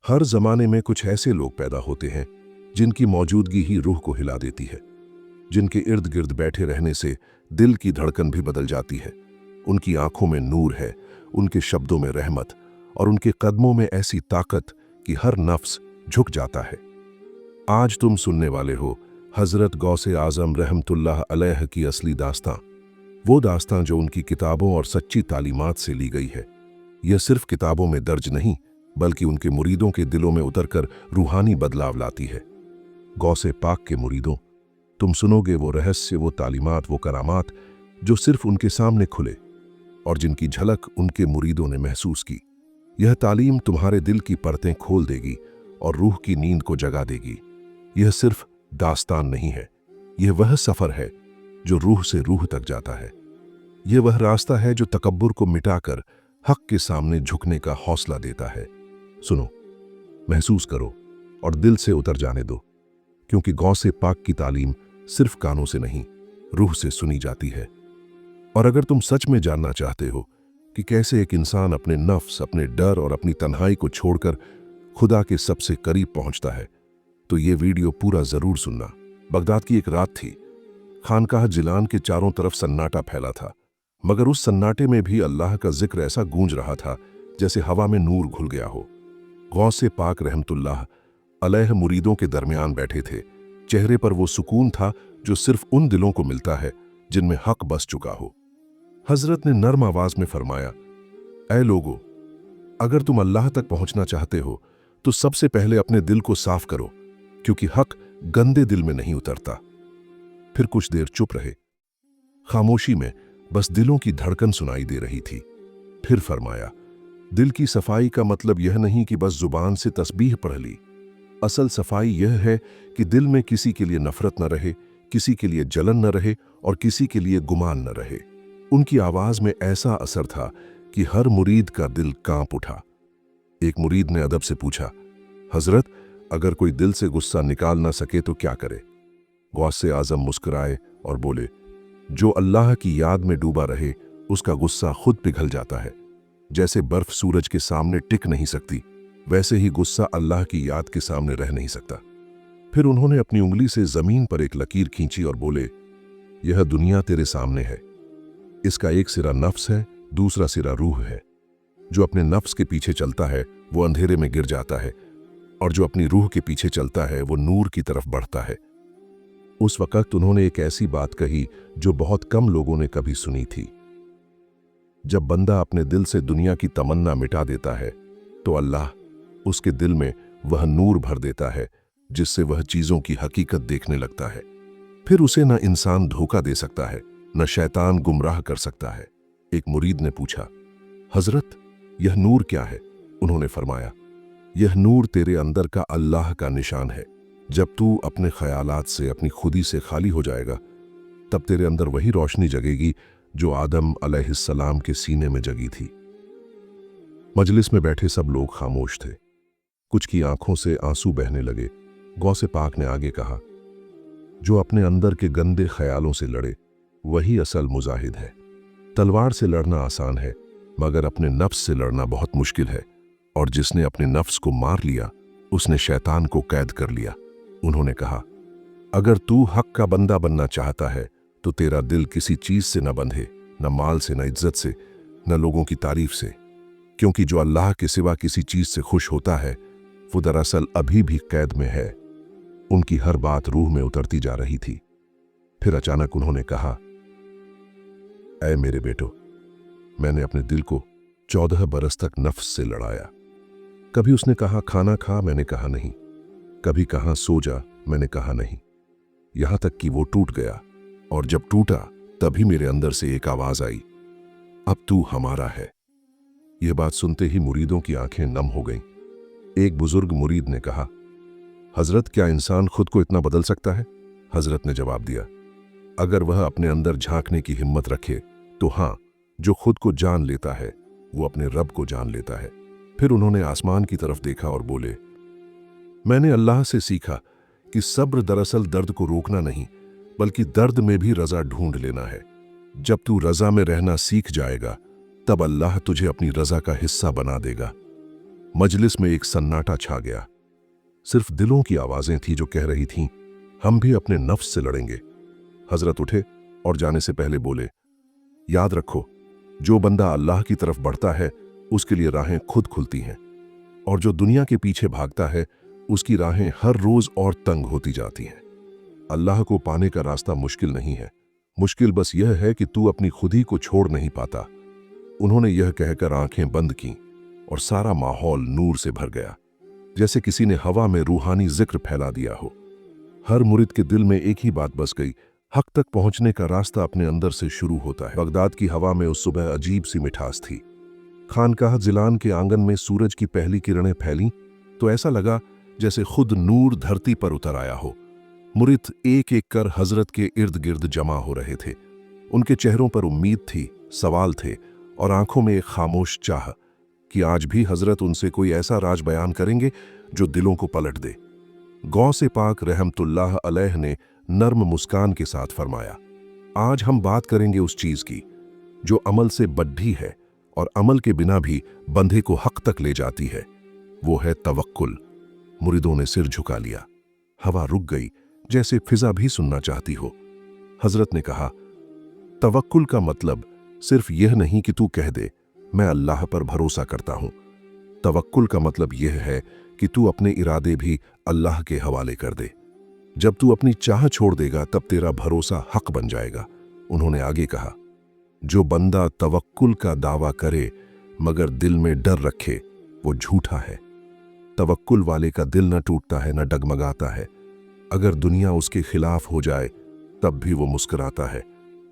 हर जमाने में कुछ ऐसे लोग पैदा होते हैं जिनकी मौजूदगी ही रूह को हिला देती है, जिनके इर्द गिर्द बैठे रहने से दिल की धड़कन भी बदल जाती है। उनकी आंखों में नूर है, उनके शब्दों में रहमत और उनके कदमों में ऐसी ताकत कि हर नफ्स झुक जाता है। आज तुम सुनने वाले हो हजरत गौसे आजम रहमतुल्लाह अलैह की असली दास्तां, वो दास्तां जो उनकी किताबों और सच्ची तालीमात से ली गई है। यह सिर्फ किताबों में दर्ज नहीं बल्कि उनके मुरीदों के दिलों में उतरकर रूहानी बदलाव लाती है। गौसे पाक के मुरीदों, तुम सुनोगे वो रहस्य, वो तालीमात, वो करामात जो सिर्फ उनके सामने खुले और जिनकी झलक उनके मुरीदों ने महसूस की। यह तालीम तुम्हारे दिल की परतें खोल देगी और रूह की नींद को जगा देगी। यह सिर्फ दास्तान नहीं है, यह वह सफर है जो रूह से रूह तक जाता है। यह वह रास्ता है जो तकब्बुर को मिटाकर हक के सामने झुकने का हौसला देता है। सुनो, महसूस करो और दिल से उतर जाने दो, क्योंकि गौसे पाक की तालीम सिर्फ कानों से नहीं, रूह से सुनी जाती है। और अगर तुम सच में जानना चाहते हो कि कैसे एक इंसान अपने नफ्स, अपने डर और अपनी तन्हाई को छोड़कर खुदा के सबसे करीब पहुंचता है, तो ये वीडियो पूरा जरूर सुनना। बगदाद की एक रात थी। खानकाह जिलान के चारों तरफ सन्नाटा फैला था, मगर उस सन्नाटे में भी अल्लाह का जिक्र ऐसा गूंज रहा था जैसे हवा में नूर घुल गया हो। गौसे पाक रहमतुल्लाह अलैह मुरीदों के दरमियान बैठे थे। चेहरे पर वो सुकून था जो सिर्फ उन दिलों को मिलता है जिनमें हक बस चुका हो। हजरत ने नर्म आवाज में फरमाया, ऐ लोगो, अगर तुम अल्लाह तक पहुंचना चाहते हो तो सबसे पहले अपने दिल को साफ करो, क्योंकि हक गंदे दिल में नहीं उतरता। फिर कुछ देर चुप रहे। खामोशी में बस दिलों की धड़कन सुनाई दे रही थी। फिर फरमाया, दिल की सफाई का मतलब यह नहीं कि बस जुबान से तस्बीह पढ़ ली। असल सफाई यह है कि दिल में किसी के लिए नफरत न रहे, किसी के लिए जलन न रहे और किसी के लिए गुमान न रहे। उनकी आवाज में ऐसा असर था कि हर मुरीद का दिल कांप उठा। एक मुरीद ने अदब से पूछा, हजरत, अगर कोई दिल से गुस्सा निकाल ना सके तो क्या करे? गौसे आजम मुस्कुराए और बोले, जो अल्लाह की याद में डूबा रहे उसका गुस्सा खुद पिघल जाता है। जैसे बर्फ सूरज के सामने टिक नहीं सकती, वैसे ही गुस्सा अल्लाह की याद के सामने रह नहीं सकता। फिर उन्होंने अपनी उंगली से जमीन पर एक लकीर खींची और बोले, यह दुनिया तेरे सामने है। इसका एक सिरा नफ्स है, दूसरा सिरा रूह है। जो अपने नफ्स के पीछे चलता है वो अंधेरे में गिर जाता है, और जो अपनी रूह के पीछे चलता है वो नूर की तरफ बढ़ता है। उस वक्त उन्होंने एक ऐसी बात कही जो बहुत कम लोगों ने कभी सुनी थी। जब बंदा अपने दिल से दुनिया की तमन्ना मिटा देता है तो अल्लाह उसके दिल में वह नूर भर देता है जिससे वह चीजों की हकीकत देखने लगता है। फिर उसे न इंसान धोखा दे सकता है, न शैतान गुमराह कर सकता है। एक मुरीद ने पूछा, हजरत, यह नूर क्या है? उन्होंने फरमाया, यह नूर तेरे अंदर का अल्लाह का निशान है। जब तू अपने ख्यालात से, अपनी खुदी से खाली हो जाएगा, तब तेरे अंदर वही रोशनी जगेगी जो आदम अलैहिस्सलाम के सीने में जगी थी। मजलिस में बैठे सब लोग खामोश थे। कुछ की आंखों से आंसू बहने लगे। गौसे पाक ने आगे कहा, जो अपने अंदर के गंदे ख्यालों से लड़े वही असल मुजाहिद है। तलवार से लड़ना आसान है, मगर अपने नफ्स से लड़ना बहुत मुश्किल है, और जिसने अपने नफ्स को मार लिया उसने शैतान को कैद कर लिया। उन्होंने कहा, अगर तू हक का बंदा बनना चाहता है तो तेरा दिल किसी चीज से न बंधे, न माल से, न इज्जत से, न लोगों की तारीफ से, क्योंकि जो अल्लाह के सिवा किसी चीज से खुश होता है वो दरअसल अभी भी कैद में है। उनकी हर बात रूह में उतरती जा रही थी। फिर अचानक उन्होंने कहा, ऐ मेरे बेटो, मैंने अपने दिल को 14 बरस तक नफ्स से लड़ाया। कभी उसने कहा खाना खा, मैंने कहा नहीं। कभी कहा सो जा, मैंने कहा नहीं। यहां तक कि वो टूट गया, और जब टूटा तभी मेरे अंदर से एक आवाज आई, अब तू हमारा है। यह बात सुनते ही मुरीदों की आंखें नम हो गईं। एक बुजुर्ग मुरीद ने कहा, हजरत, क्या इंसान खुद को इतना बदल सकता है? हजरत ने जवाब दिया, अगर वह अपने अंदर झांकने की हिम्मत रखे तो हाँ, जो खुद को जान लेता है वो अपने रब को जान लेता है। फिर उन्होंने आसमान की तरफ देखा और बोले, मैंने अल्लाह से सीखा कि सब्र दरअसल दर्द को रोकना नहीं, बल्कि दर्द में भी रजा ढूंढ लेना है। जब तू रजा में रहना सीख जाएगा तब अल्लाह तुझे अपनी रजा का हिस्सा बना देगा। मजलिस में एक सन्नाटा छा गया। सिर्फ दिलों की आवाजें थी जो कह रही थीं, हम भी अपने नफ्स से लड़ेंगे। हजरत उठे और जाने से पहले बोले, याद रखो, जो बंदा अल्लाह की तरफ बढ़ता है उसके लिए राहें खुद खुलती हैं, और जो दुनिया के पीछे भागता है उसकी राहें हर रोज और तंग होती जाती हैं। अल्लाह को पाने का रास्ता मुश्किल नहीं है, मुश्किल बस यह है कि तू अपनी खुदी को छोड़ नहीं पाता। उन्होंने यह कहकर आंखें बंद की और सारा माहौल नूर से भर गया, जैसे किसी ने हवा में रूहानी जिक्र फैला दिया हो। हर मुरिद के दिल में एक ही बात बस गई, हक तक पहुंचने का रास्ता अपने अंदर से शुरू होता है। बगदाद की हवा में उस सुबह अजीब सी मिठास थी। खानकाह जिलान के आंगन में सूरज की पहली किरणें फैलीं तो ऐसा लगा जैसे खुद नूर धरती पर उतर आया हो। मुरिद एक एक कर हजरत के इर्द गिर्द जमा हो रहे थे। उनके चेहरों पर उम्मीद थी, सवाल थे और आंखों में एक खामोश चाह कि आज भी हजरत उनसे कोई ऐसा राज बयान करेंगे जो दिलों को पलट दे। गौसे पाक रहमतुल्लाह अलैह ने नर्म मुस्कान के साथ फरमाया, आज हम बात करेंगे उस चीज की जो अमल से बढ़ी है और अमल के बिना भी बंधे को हक तक ले जाती है। वो है तवक्कुल। मुरिदों ने सिर झुका लिया। हवा रुक गई, जैसे फिजा भी सुनना चाहती हो। हजरत ने कहा, तवक्कुल का मतलब सिर्फ यह नहीं कि तू कह दे मैं अल्लाह पर भरोसा करता हूं। तवक्कुल का मतलब यह है कि तू अपने इरादे भी अल्लाह के हवाले कर दे। जब तू अपनी चाह छोड़ देगा तब तेरा भरोसा हक बन जाएगा। उन्होंने आगे कहा, जो बंदा तवक्कुल का दावा करे मगर दिल में डर रखे वो झूठा है। तवक्कुल वाले का दिल न टूटता है न डगमगाता है। अगर दुनिया उसके खिलाफ हो जाए तब भी वो मुस्कुराता है,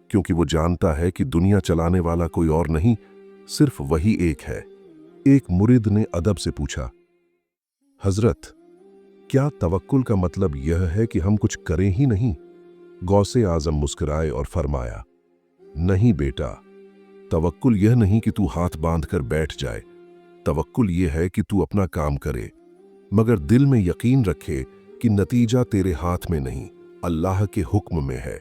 क्योंकि वो जानता है कि दुनिया चलाने वाला कोई और नहीं, सिर्फ वही एक है। एक मुरिद ने अदब से पूछा, हजरत, क्या तवक्कुल का मतलब यह है कि हम कुछ करें ही नहीं? गौसे आजम मुस्कुराए और फरमाया, नहीं बेटा, तवक्कुल यह नहीं कि तू हाथ बांध कर बैठ जाए। तवक्कुल यह है कि तू अपना काम करे मगर दिल में यकीन रखे कि नतीजा तेरे हाथ में नहीं, अल्लाह के हुक्म में है।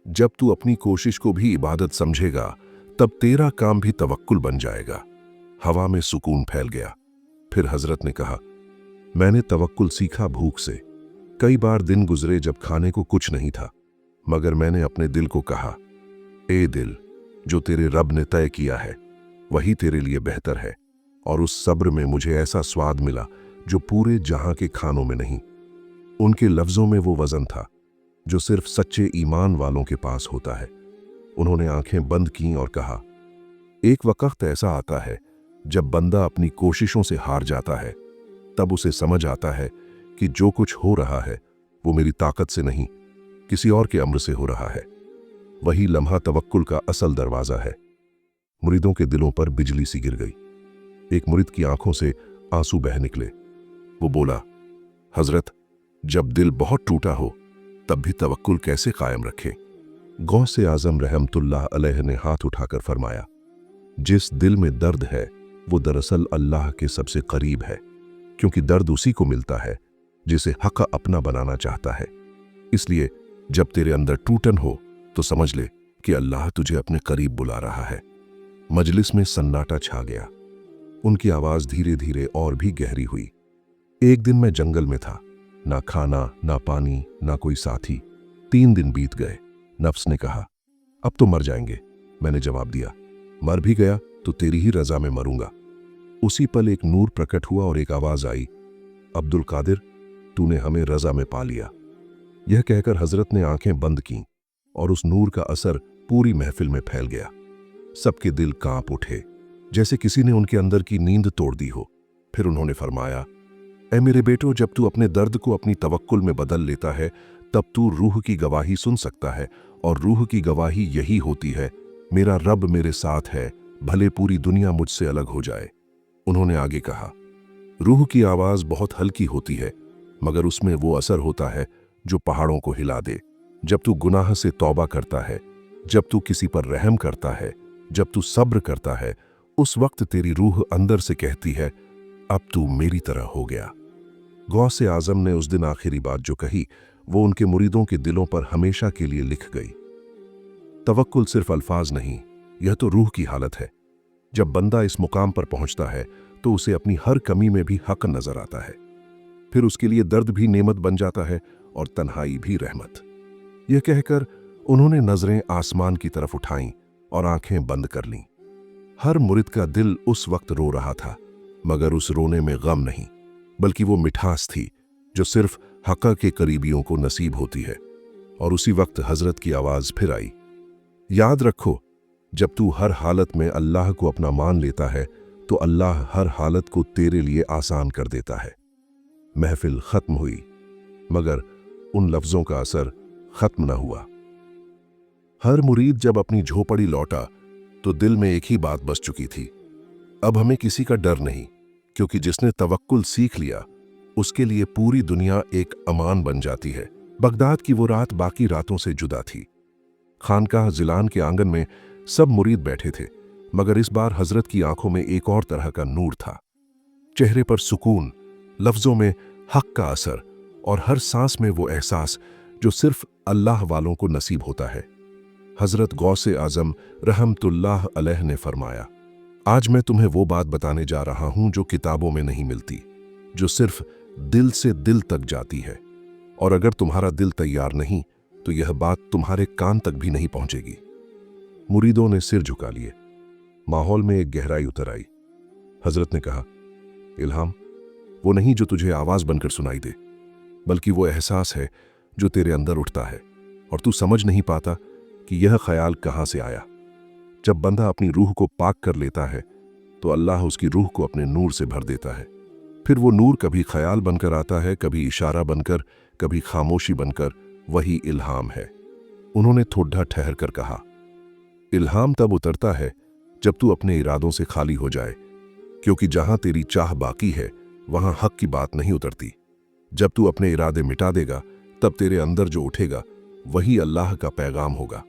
जब तू अपनी कोशिश को भी इबादत समझेगा तब तेरा काम भी तवक्कुल बन जाएगा। हवा में सुकून फैल गया। फिर हजरत ने कहा, मैंने तवक्कुल सीखा भूख से। कई बार दिन गुजरे जब खाने को कुछ नहीं था, मगर मैंने अपने दिल को कहा, ए दिल, जो तेरे रब ने तय किया है वही तेरे लिए बेहतर है। और उस सब्र में मुझे ऐसा स्वाद मिला जो पूरे जहां के खानों में नहीं। उनके लफ्जों में वो वजन था जो सिर्फ सच्चे ईमान वालों के पास होता है। उन्होंने आंखें बंद की और कहा, एक वक्त ऐसा आता है जब बंदा अपनी कोशिशों से हार जाता है, तब उसे समझ आता है कि जो कुछ हो रहा है वो मेरी ताकत से नहीं, किसी और के अम्र से हो रहा है। वही लम्हा तवक्कुल का असल दरवाजा है। मुरीदों के दिलों पर बिजली सी गिर गई। एक मुरीद की आंखों से आंसू बह निकले। वो बोला, हजरत, जब दिल बहुत टूटा हो तब भी तवक्कुल कैसे कायम रखें? गौसे आजम रहमतुल्लाह अलैह ने हाथ उठाकर फरमाया, जिस दिल में दर्द है वो दरअसल अल्लाह के सबसे करीब है, क्योंकि दर्द उसी को मिलता है जिसे हक अपना बनाना चाहता है। इसलिए जब तेरे अंदर टूटन हो तो समझ ले कि अल्लाह तुझे अपने करीब बुला रहा है। मजलिस में सन्नाटा छा गया। उनकी आवाज धीरे धीरे और भी गहरी हुई। एक दिन मैं जंगल में था, ना खाना, ना पानी, ना कोई साथी। 3 दिन बीत गए। नफ्स ने कहा, अब तो मर जाएंगे। मैंने जवाब दिया, मर भी गया तो तेरी ही रजा में मरूंगा। उसी पल एक नूर प्रकट हुआ और एक आवाज आई, अब्दुल कादिर, तूने हमें रजा में पा लिया। यह कहकर हजरत ने आंखें बंद कीं और उस नूर का असर पूरी महफिल में फैल गया। सबके दिल कांप उठे, जैसे किसी ने उनके अंदर की नींद तोड़ दी हो। फिर उन्होंने फरमाया, ऐ मेरे बेटो, जब तू अपने दर्द को अपनी तवक्कुल में बदल लेता है तब तू रूह की गवाही सुन सकता है, और रूह की गवाही यही होती है, मेरा रब मेरे साथ है, भले पूरी दुनिया मुझसे अलग हो जाए। उन्होंने आगे कहा, रूह की आवाज बहुत हल्की होती है, मगर उसमें वो असर होता है जो पहाड़ों को हिला दे। जब तू गुनाह से तौबा करता है, जब तू किसी पर रहम करता है, जब तू सब्र करता है, उस वक्त तेरी रूह अंदर से कहती है, अब तू मेरी तरह हो गया। गौसे आजम ने उस दिन आखिरी बात जो कही वो उनके मुरीदों के दिलों पर हमेशा के लिए लिख गई। तवक्कुल सिर्फ अल्फाज नहीं, यह तो रूह की हालत है। जब बंदा इस मुकाम पर पहुंचता है तो उसे अपनी हर कमी में भी हक नजर आता है। फिर उसके लिए दर्द भी नेमत बन जाता है और तन्हाई भी रहमत। यह कहकर उन्होंने नजरें आसमान की तरफ उठाईं और आंखें बंद कर लीं। हर मुरिद का दिल उस वक्त रो रहा था, मगर उस रोने में गम नहीं, बल्कि वो मिठास थी जो सिर्फ हक़ के करीबियों को नसीब होती है। और उसी वक्त हजरत की आवाज फिर आई, याद रखो, जब तू हर हालत में अल्लाह को अपना मान लेता है तो अल्लाह हर हालत को तेरे लिए आसान कर देता है। महफिल खत्म हुई, मगर उन लफ्जों का असर खत्म न हुआ। हर मुरीद जब अपनी झोपड़ी लौटा तो दिल में एक ही बात बस चुकी थी, अब हमें किसी का डर नहीं, क्योंकि जिसने तवक्कुल सीख लिया उसके लिए पूरी दुनिया एक अमान बन जाती है। बगदाद की वो रात बाकी रातों से जुदा थी। खानकाह जिलान के आंगन में सब मुरीद बैठे थे, मगर इस बार हजरत की आंखों में एक और तरह का नूर था। चेहरे पर सुकून, लफ्जों में हक का असर और हर सांस में वो एहसास जो सिर्फ अल्लाह वालों को नसीब होता है। हजरत गौसे आजम रहमतुल्लाह अलैह ने फरमाया, आज मैं तुम्हें वो बात बताने जा रहा हूं जो किताबों में नहीं मिलती, जो सिर्फ दिल से दिल तक जाती है। और अगर तुम्हारा दिल तैयार नहीं तो यह बात तुम्हारे कान तक भी नहीं पहुंचेगी। मुरीदों ने सिर झुका लिए। माहौल में एक गहराई उतर आई। हजरत ने कहा, इल्हाम वो नहीं जो तुझे आवाज बनकर सुनाई दे, बल्कि वो एहसास है जो तेरे अंदर उठता है और तू समझ नहीं पाता कि यह ख्याल कहां से आया। जब बंदा अपनी रूह को पाक कर लेता है तो अल्लाह उसकी रूह को अपने नूर से भर देता है। फिर वो नूर कभी ख्याल बनकर आता है, कभी इशारा बनकर, कभी खामोशी बनकर। वही इल्हाम है। उन्होंने थोड़ा ठहर कर कहा, इल्हाम तब उतरता है जब तू अपने इरादों से खाली हो जाए, क्योंकि जहां तेरी चाह बाकी है वहां हक की बात नहीं उतरती। जब तू अपने इरादे मिटा देगा तब तेरे अंदर जो उठेगा वही अल्लाह का पैगाम होगा।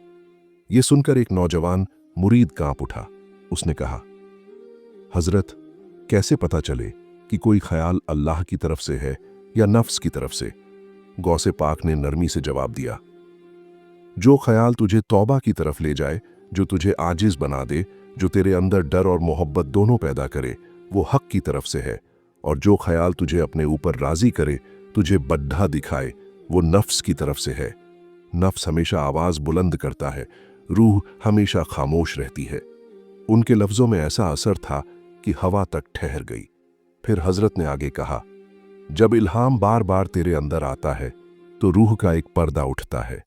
यह सुनकर एक नौजवान मुरीद कांप उठा। उसने कहा, हजरत कैसे पता चले कि कोई ख्याल अल्लाह की तरफ से है या नफ्स की तरफ से? गौसे पाक ने नरमी से जवाब दिया, जो ख्याल तुझे तौबा की तरफ ले जाए, जो तुझे आजिज बना दे, जो तेरे अंदर डर और मोहब्बत दोनों पैदा करे, वो हक की तरफ से है। और जो ख्याल तुझे अपने ऊपर राजी करे, तुझे बड्ढा दिखाए, वो नफ्स की तरफ से है। नफ्स हमेशा आवाज बुलंद करता है, रूह हमेशा खामोश रहती है। उनके लफ्जों में ऐसा असर था कि हवा तक ठहर गई। फिर हजरत ने आगे कहा, जब इल्हाम बार बार तेरे अंदर आता है तो रूह का एक पर्दा उठता है,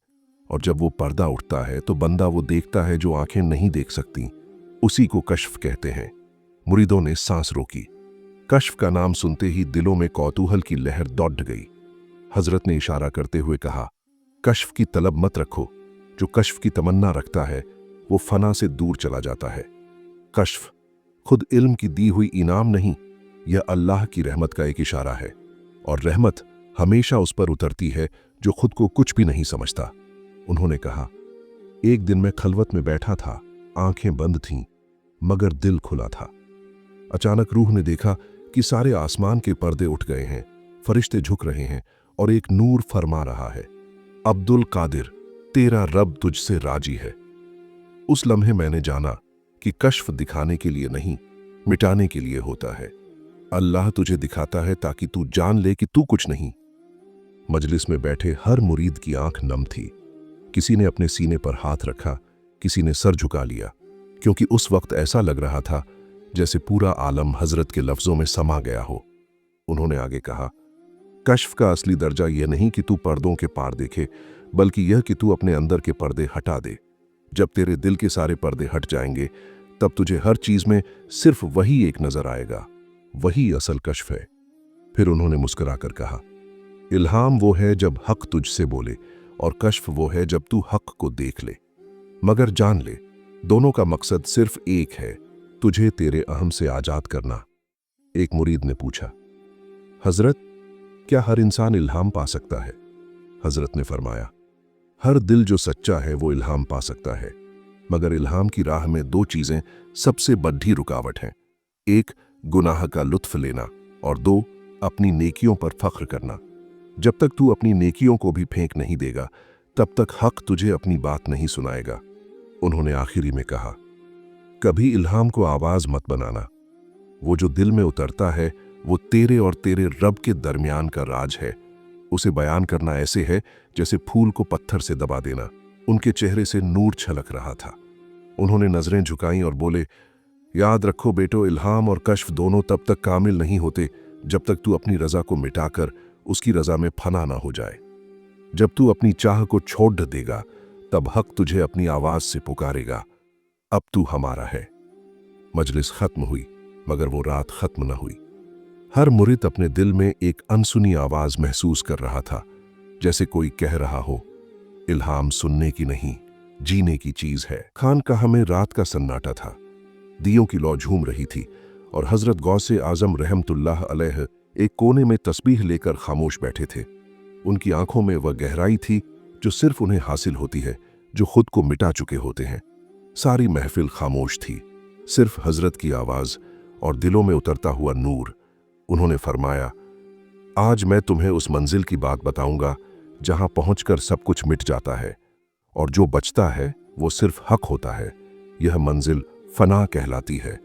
और जब वो पर्दा उठता है तो बंदा वो देखता है जो आंखें नहीं देख सकती। उसी को कश्फ कहते हैं। मुरीदों ने सांस रोकी। कश्फ का नाम सुनते ही दिलों में कौतूहल की लहर दौड़ गई। हजरत ने इशारा करते हुए कहा, कश्फ की तलब मत रखो, जो कश्फ की तमन्ना रखता है वो फना से दूर चला जाता है। कश्फ खुद इल्म की दी हुई इनाम नहीं, यह अल्लाह की रहमत का एक इशारा है, और रहमत हमेशा उस पर उतरती है जो खुद को कुछ भी नहीं समझता। उन्होंने कहा, एक दिन मैं खलवत में बैठा था, आंखें बंद थीं मगर दिल खुला था। अचानक रूह ने देखा कि सारे आसमान के पर्दे उठ गए हैं, फरिश्ते झुक रहे हैं और एक नूर फरमा रहा है, अब्दुल कादिर, तेरा रब तुझसे राजी है। उस लम्हे मैंने जाना कि कश्फ दिखाने के लिए नहीं, मिटाने के लिए होता है। अल्लाह तुझे दिखाता है ताकि तू जान ले कि तू कुछ नहीं। मजलिस में बैठे हर मुरीद की आंख नम थी। किसी ने अपने सीने पर हाथ रखा, किसी ने सर झुका लिया, क्योंकि उस वक्त ऐसा लग रहा था जैसे पूरा आलम हजरत के लफ्जों में समा गया हो। उन्होंने आगे कहा, कश्फ का असली दर्जा यह नहीं कि तू पर्दों के पार देखे, बल्कि यह कि तू अपने अंदर के पर्दे हटा दे। जब तेरे दिल के सारे पर्दे हट जाएंगे तब तुझे हर चीज में सिर्फ वही एक नजर आएगा, वही असल कश्फ है। फिर उन्होंने मुस्कुराकर कहा, इल्हाम वो है जब हक तुझसे बोले, और कश्फ वो है जब तू हक को देख ले। मगर जान ले, दोनों का मकसद सिर्फ एक है, तुझे तेरे अहम से आजाद करना। एक मुरीद ने पूछा, हजरत क्या हर इंसान इल्हाम पा सकता है? हजरत ने फरमाया, हर दिल जो सच्चा है वो इल्हाम पा सकता है, मगर इल्हाम की राह में दो चीजें सबसे बड़ी रुकावट हैं। एक, गुनाह का लुत्फ लेना, और दो, अपनी नेकियों पर फख्र करना। जब तक तू अपनी नेकियों को भी फेंक नहीं देगा तब तक हक तुझे अपनी बात नहीं सुनाएगा। उन्होंने आखिरी में कहा, कभी इल्हाम को आवाज मत बनाना, वो जो दिल में उतरता है वो तेरे और तेरे रब के दरमियान का राज है। उसे बयान करना ऐसे है जैसे फूल को पत्थर से दबा देना। उनके चेहरे से नूर छलक रहा था। उन्होंने नजरें झुकाईं और बोले, याद रखो बेटो, इल्हाम और कश्फ दोनों तब तक कामिल नहीं होते जब तक तू अपनी रजा को मिटाकर उसकी रजा में फना ना हो जाए। जब तू अपनी चाह को छोड़ देगा तब हक तुझे अपनी आवाज से पुकारेगा, अब तू हमारा है। मजलिस खत्म हुई मगर वो रात खत्म न हुई। हर मुरीद अपने दिल में एक अनसुनी आवाज महसूस कर रहा था, जैसे कोई कह रहा हो, इल्हाम सुनने की नहीं, जीने की चीज है। खानकाह में रात का सन्नाटा था। दियों की लौ झूम रही थी और हजरत गौसे आजम रहमतुल्लाह अलैह एक कोने में तस्बीह लेकर खामोश बैठे थे। उनकी आंखों में वह गहराई थी जो सिर्फ उन्हें हासिल होती है जो खुद को मिटा चुके होते हैं। सारी महफिल खामोश थी, सिर्फ हजरत की आवाज और दिलों में उतरता हुआ नूर। उन्होंने फरमाया, आज मैं तुम्हें उस मंजिल की बात बताऊंगा जहां पहुंचकर सब कुछ मिट जाता है और जो बचता है वो सिर्फ हक होता है। यह मंजिल फना कहलाती है।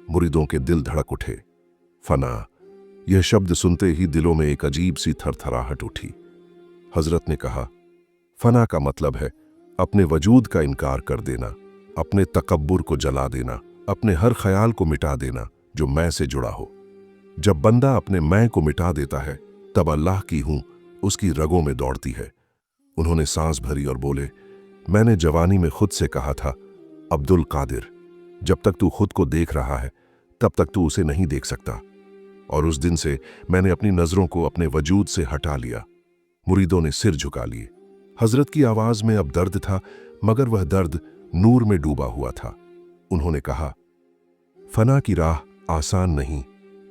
मुरीदों के दिल धड़क उठे। फना, यह शब्द सुनते ही दिलों में एक अजीब सी थरथराहट उठी। हजरत ने कहा, फना का मतलब है अपने वजूद का इनकार कर देना, अपने तकब्बुर को जला देना, अपने हर ख्याल को मिटा देना जो मैं से जुड़ा हो। जब बंदा अपने मैं को मिटा देता है तब अल्लाह की हूं उसकी रगों में दौड़ती है। उन्होंने सांस भरी और बोले, मैंने जवानी में खुद से कहा था, अब्दुल कादिर, जब तक तू खुद को देख रहा है तब तक तू उसे नहीं देख सकता। और उस दिन से मैंने अपनी नजरों को अपने वजूद से हटा लिया। मुरीदों ने सिर झुका लिए। हजरत की आवाज में अब दर्द था मगर वह दर्द नूर में डूबा हुआ था। उन्होंने कहा, फना की राह आसान नहीं,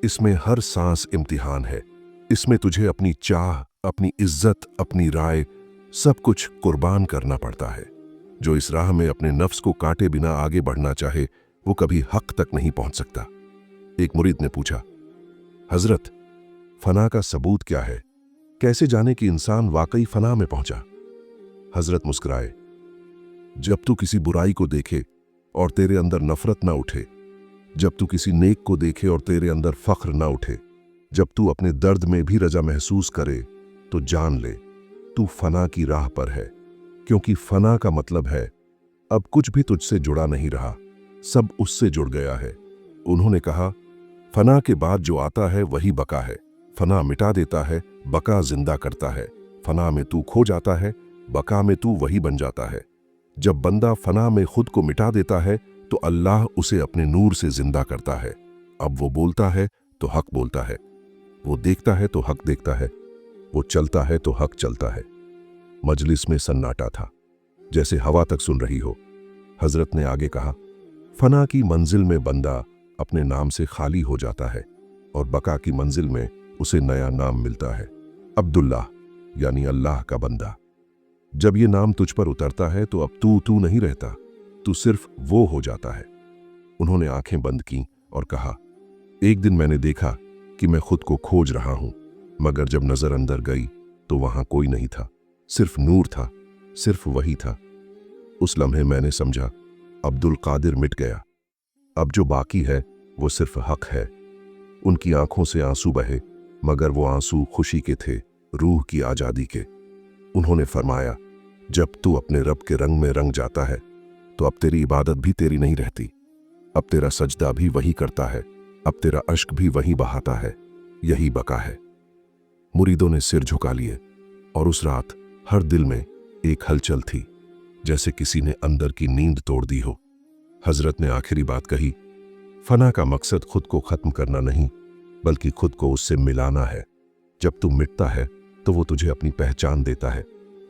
इसमें हर सांस इम्तिहान है। इसमें तुझे अपनी चाह, अपनी इज्जत, अपनी राय, सब कुछ कुर्बान करना पड़ता है। जो इस राह में अपने नफ्स को काटे बिना आगे बढ़ना चाहे वो कभी हक तक नहीं पहुंच सकता। एक मुरीद ने पूछा, हजरत, फना का सबूत क्या है? कैसे जाने कि इंसान वाकई फना में पहुंचा? हजरत मुस्कुराए, जब तू किसी बुराई को देखे और तेरे अंदर नफरत ना उठे, जब तू किसी नेक को देखे और तेरे अंदर फख्र ना उठे, जब तू अपने दर्द में भी रजा महसूस करे, तो जान ले तू फना की राह पर है। क्योंकि फना का मतलब है अब कुछ भी तुझसे जुड़ा नहीं रहा, सब उससे जुड़ गया है। उन्होंने कहा, फना के बाद जो आता है वही बका है। फना मिटा देता है, बका जिंदा करता है। फना में तू खो जाता है, बका में तू वही बन जाता है। जब बंदा फना में खुद को मिटा देता है तो अल्लाह उसे अपने नूर से जिंदा करता है। अब वो बोलता है तो हक बोलता है, वो देखता है तो हक देखता है, वो चलता है तो हक चलता है। मजलिस में सन्नाटा था, जैसे हवा तक सुन रही हो। हजरत ने आगे कहा, फना की मंजिल में बंदा अपने नाम से खाली हो जाता है और बका की मंजिल में उसे नया नाम मिलता है, अब्दुल्लाह, यानी अल्लाह का बंदा। जब ये नाम तुझ पर उतरता है तो अब तू नहीं रहता, तू सिर्फ वो हो जाता है। उन्होंने आंखें बंद की और कहा, एक दिन मैंने देखा कि मैं खुद को खोज रहा हूं, मगर जब नजर अंदर गई तो वहां कोई नहीं था, सिर्फ नूर था, सिर्फ वही था। उस लम्हे मैंने समझा, अब्दुल कादिर मिट गया, अब जो बाकी है वो सिर्फ हक है। उनकी आंखों से आंसू बहे, मगर वो आंसू खुशी के थे, रूह की आजादी के। उन्होंने फरमाया, जब तू अपने रब के रंग में रंग जाता है तो अब तेरी इबादत भी तेरी नहीं रहती, अब तेरा सजदा भी वही करता है, अब तेरा अश्क भी वही बहाता है। यही बका है। मुरीदों ने सिर झुका लिए और उस रात हर दिल में एक हलचल थी, जैसे किसी ने अंदर की नींद तोड़ दी हो। हजरत ने आखिरी बात कही, फना का मकसद खुद को खत्म करना नहीं बल्कि खुद को उससे मिलाना है। जब तू मिटता है तो वो तुझे अपनी पहचान देता है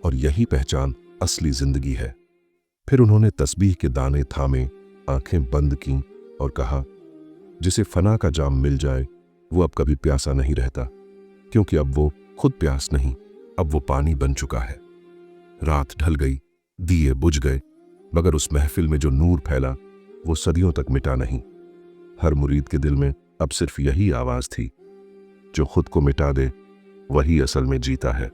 और यही पहचान असली जिंदगी है। फिर उन्होंने तस्बीह के दाने थामे, आंखें बंद की और कहा, जिसे फना का जाम मिल जाए वो अब कभी प्यासा नहीं रहता, क्योंकि अब वो खुद प्यास नहीं, अब वो पानी बन चुका है। रात ढल गई, दिए बुझ गए, मगर उस महफिल में जो नूर फैला वो सदियों तक मिटा नहीं। हर मुरीद के दिल में अब सिर्फ यही आवाज थी, जो खुद को मिटा दे वही असल में जीता है।